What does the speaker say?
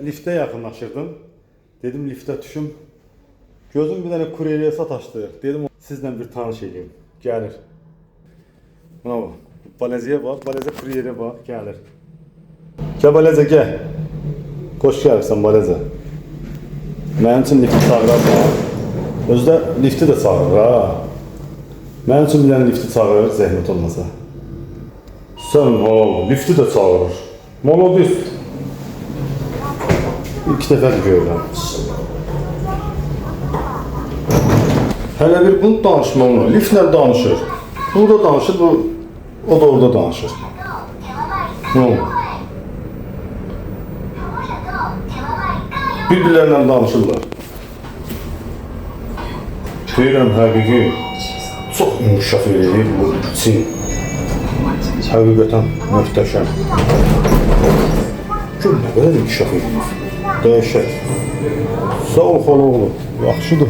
Liftə yaxınlaşırdım. Dedim liftə düşüm. Gözüm bir dənə kuryeriyə sataşdı. Dedim sizlə bir tanış eləyim. Gəlir. Buna bax. Baleziyə bax. Balezə kuryeriyə bax. Gəlir. Gəl Balezə gəl. Xoş gəlirsən Balezə. Mənim üçün lifti çağırar bax. Özü də lifti də çağırır ha. Mənim üçün bir dənə lifti çağırır zəhmət olmasa. Sən lifti də çağırır. Molodis. İlk dəfədir görürəm. Hələ bir bunu danışma onu. Liftlə danışır. Burada danışır, o da orada danışır. Bir-birlərlə danışırlar. Deyirəm, həqiqi çox inkişaf edir bu Çin. Həqiqətən möhtəşəm. Gör nə qədər inkişaf edir. Dəhşət. Sağ ol xala oğlum. Yaxşıdır.